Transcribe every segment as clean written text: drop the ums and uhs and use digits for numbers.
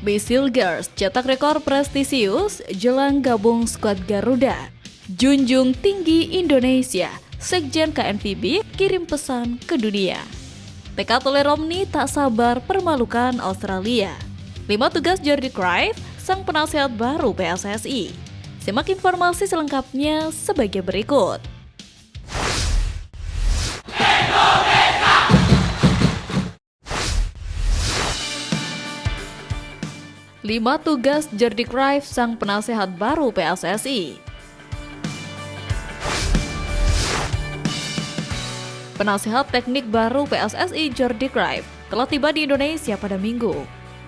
Misil Girls cetak rekor prestisius jelang gabung skuad Garuda. Junjung tinggi Indonesia, Sekjen KNVB kirim pesan ke dunia. Tekad oleh Romney tak sabar permalukan Australia. 5 tugas Jordi Cruyff, sang penasehat baru PSSI. Simak informasi selengkapnya sebagai berikut. Lima tugas Jordi Cruyff, sang penasehat baru PSSI. Penasehat teknik baru PSSI Jordi Cruyff telah tiba di Indonesia pada Minggu.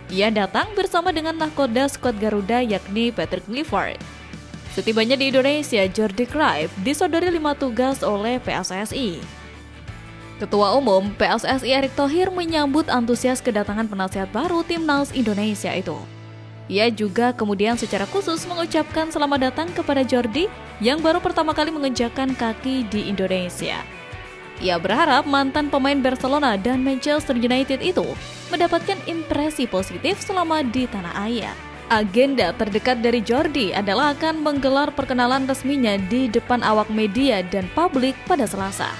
Ia datang bersama dengan nahkoda skuad Garuda yakni Patrick Clifford. Setibanya di Indonesia, Jordi Cruyff disodori 5 tugas oleh PSSI. Ketua Umum PSSI Erick Thohir menyambut antusias kedatangan penasehat baru Timnas Indonesia itu. Ia juga kemudian secara khusus mengucapkan selamat datang kepada Jordi yang baru pertama kali menginjakkan kaki di Indonesia. Ia berharap mantan pemain Barcelona dan Manchester United itu mendapatkan impresi positif selama di tanah air. Agenda terdekat dari Jordi adalah akan menggelar perkenalan resminya di depan awak media dan publik pada Selasa.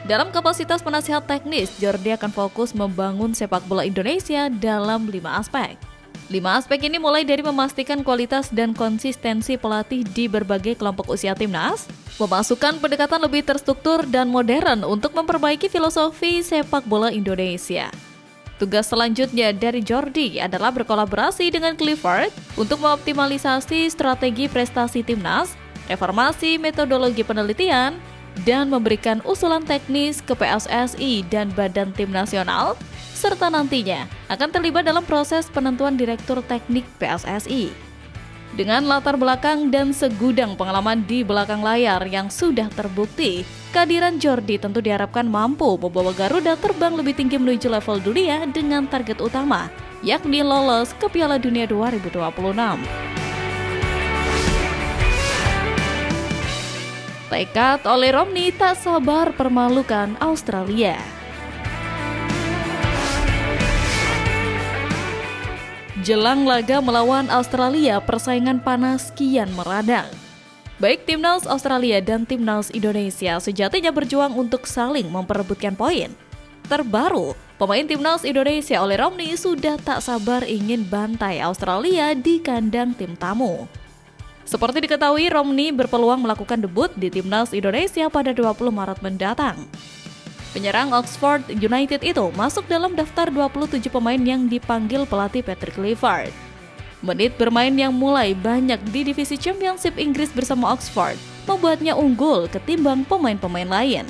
Dalam kapasitas penasihat teknis, Jordi akan fokus membangun sepak bola Indonesia dalam 5 aspek. 5 aspek ini mulai dari memastikan kualitas dan konsistensi pelatih di berbagai kelompok usia timnas, memasukkan pendekatan lebih terstruktur dan modern untuk memperbaiki filosofi sepak bola Indonesia. Tugas selanjutnya dari Jordi adalah berkolaborasi dengan Clifford untuk mengoptimalisasi strategi prestasi timnas, reformasi metodologi penelitian, dan memberikan usulan teknis ke PSSI dan Badan Tim Nasional, serta nantinya akan terlibat dalam proses penentuan Direktur Teknik PSSI. Dengan latar belakang dan segudang pengalaman di belakang layar yang sudah terbukti, kehadiran Jordi tentu diharapkan mampu membawa Garuda terbang lebih tinggi menuju level dunia dengan target utama, yakni lolos ke Piala Dunia 2026. Tekad oleh Romney tak sabar permalukan Australia. Jelang laga melawan Australia, persaingan panas kian meradang. Baik timnas Australia dan timnas Indonesia sejatinya berjuang untuk saling memperebutkan poin. Terbaru, pemain timnas Indonesia oleh Romney sudah tak sabar ingin bantai Australia di kandang tim tamu. Seperti diketahui, Romney berpeluang melakukan debut di timnas Indonesia pada 20 Maret mendatang. Penyerang Oxford United itu masuk dalam daftar 27 pemain yang dipanggil pelatih Patrick Clifford. Menit bermain yang mulai banyak di divisi Championship Inggris bersama Oxford membuatnya unggul ketimbang pemain-pemain lain.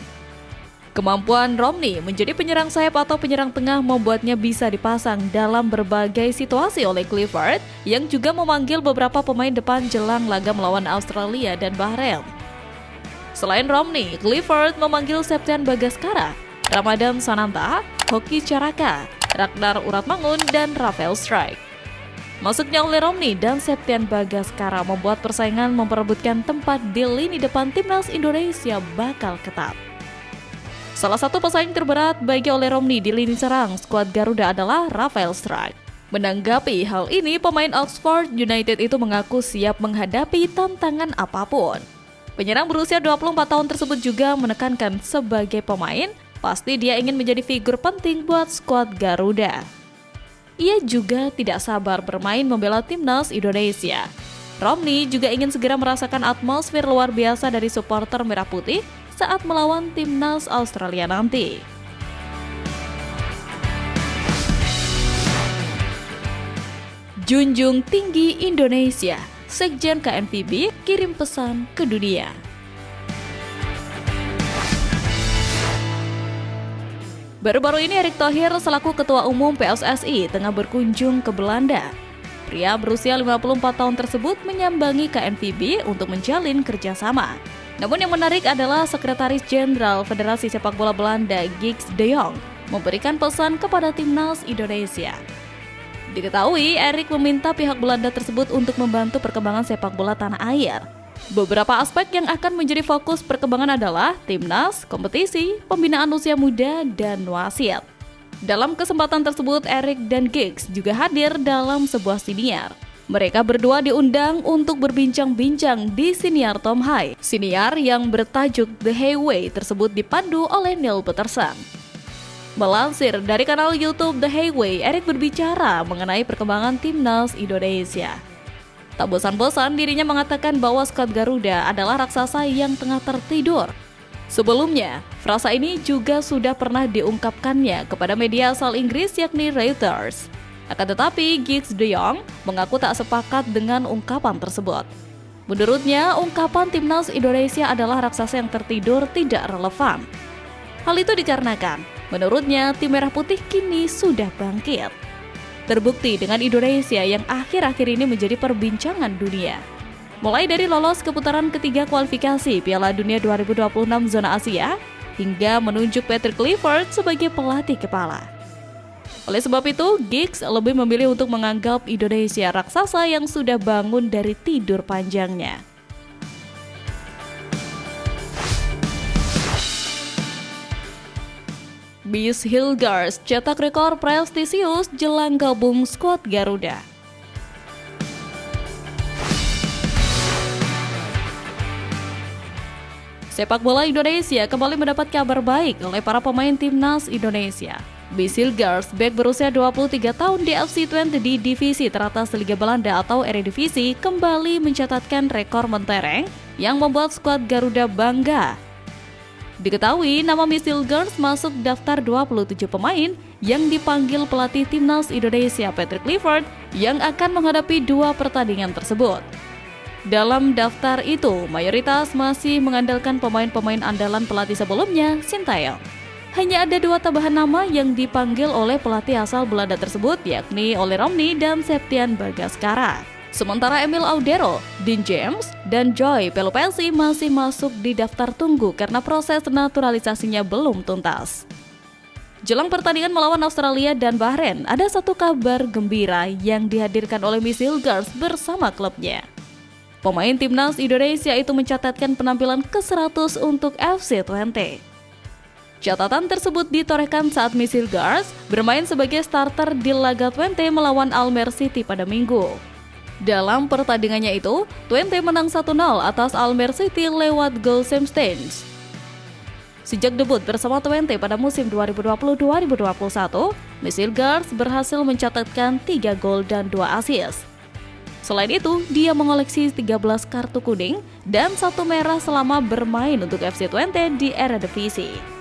Kemampuan Romney menjadi penyerang sayap atau penyerang tengah membuatnya bisa dipasang dalam berbagai situasi oleh Clifford yang juga memanggil beberapa pemain depan jelang laga melawan Australia dan Bahrain. Selain Romney, Clifford memanggil Septian Bagaskara, Ramadan Sananta, Hoki Caraka, Ragnar Uratmangun, dan Rafael Strike. Masuknya oleh Romney dan Septian Bagaskara membuat persaingan memperebutkan tempat di lini depan timnas Indonesia bakal ketat. Salah satu pesaing terberat bagi oleh Romney di lini serang skuad Garuda adalah Rafael Strike. Menanggapi hal ini, pemain Oxford United itu mengaku siap menghadapi tantangan apapun. Penyerang berusia 24 tahun tersebut juga menekankan sebagai pemain, pasti dia ingin menjadi figur penting buat skuad Garuda. Ia juga tidak sabar bermain membela timnas Indonesia. Romney juga ingin segera merasakan atmosfer luar biasa dari supporter merah putih saat melawan timnas Australia nanti. Junjung tinggi Indonesia, Sekjen KNVB kirim pesan ke dunia. Baru-baru ini Erick Thohir selaku Ketua Umum PSSI tengah berkunjung ke Belanda. Pria berusia 54 tahun tersebut menyambangi KNVB untuk menjalin kerjasama. Namun yang menarik adalah Sekretaris Jenderal Federasi Sepak Bola Belanda Gijs de Jong memberikan pesan kepada timnas Indonesia. Diketahui, Erick meminta pihak Belanda tersebut untuk membantu perkembangan sepak bola tanah air. Beberapa aspek yang akan menjadi fokus perkembangan adalah timnas, kompetisi, pembinaan usia muda, dan wasit. Dalam kesempatan tersebut, Eric dan Giggs juga hadir dalam sebuah siniar. Mereka berdua diundang untuk berbincang-bincang di siniar Tom High. Siniar yang bertajuk The Highway tersebut dipandu oleh Neil Peterson. Melansir dari kanal YouTube The Highway, Eric berbicara mengenai perkembangan timnas Indonesia. Tak bosan-bosan dirinya mengatakan bahwa skuad Garuda adalah raksasa yang tengah tertidur. Sebelumnya, frasa ini juga sudah pernah diungkapkannya kepada media asal Inggris yakni Reuters. Akan tetapi, Giggs de Jong mengaku tak sepakat dengan ungkapan tersebut. Menurutnya, ungkapan timnas Indonesia adalah raksasa yang tertidur tidak relevan. Hal itu dikarenakan, menurutnya tim merah putih kini sudah bangkit. Terbukti dengan Indonesia yang akhir-akhir ini menjadi perbincangan dunia. Mulai dari lolos ke putaran ketiga kualifikasi Piala Dunia 2026 zona Asia, hingga menunjuk Patrick Kluivert sebagai pelatih kepala. Oleh sebab itu, Giggs lebih memilih untuk menganggap Indonesia raksasa yang sudah bangun dari tidur panjangnya. Miss Hilgers cetak rekor prestisius jelang gabung skuad Garuda. Sepak bola Indonesia kembali mendapat kabar baik oleh para pemain timnas Indonesia. Miss Hilgers, bek berusia 23 tahun di FC20 di divisi teratas Liga Belanda atau Eredivisie, kembali mencatatkan rekor mentereng yang membuat skuad Garuda bangga. Diketahui nama Miss Hilgers masuk daftar 27 pemain yang dipanggil pelatih timnas Indonesia Patrick Kluivert yang akan menghadapi dua pertandingan tersebut. Dalam daftar itu, mayoritas masih mengandalkan pemain-pemain andalan pelatih sebelumnya, Sintayong. Hanya ada dua tambahan nama yang dipanggil oleh pelatih asal Belanda tersebut, yakni Ole Romney dan Septian Bagaskara. Sementara Emil Audero, Dean James, dan Joy Pelopessi masih masuk di daftar tunggu karena proses naturalisasinya belum tuntas. Jelang pertandingan melawan Australia dan Bahrain, ada satu kabar gembira yang dihadirkan oleh Miss Hilgers bersama klubnya. Pemain timnas Indonesia itu mencatatkan penampilan ke-100 untuk FC20. Catatan tersebut ditorehkan saat Miss Hilgers bermain sebagai starter di laga Twente melawan Almere City pada Minggu. Dalam pertandingannya itu, Twente menang 1-0 atas Almere City lewat gol Sam Staines. Sejak debut bersama Twente pada musim 2020-2021, Miss Hilgers berhasil mencatatkan 3 gol dan 2 assist. Selain itu, dia mengoleksi 13 kartu kuning dan 1 merah selama bermain untuk FC Twente di Eredivisie.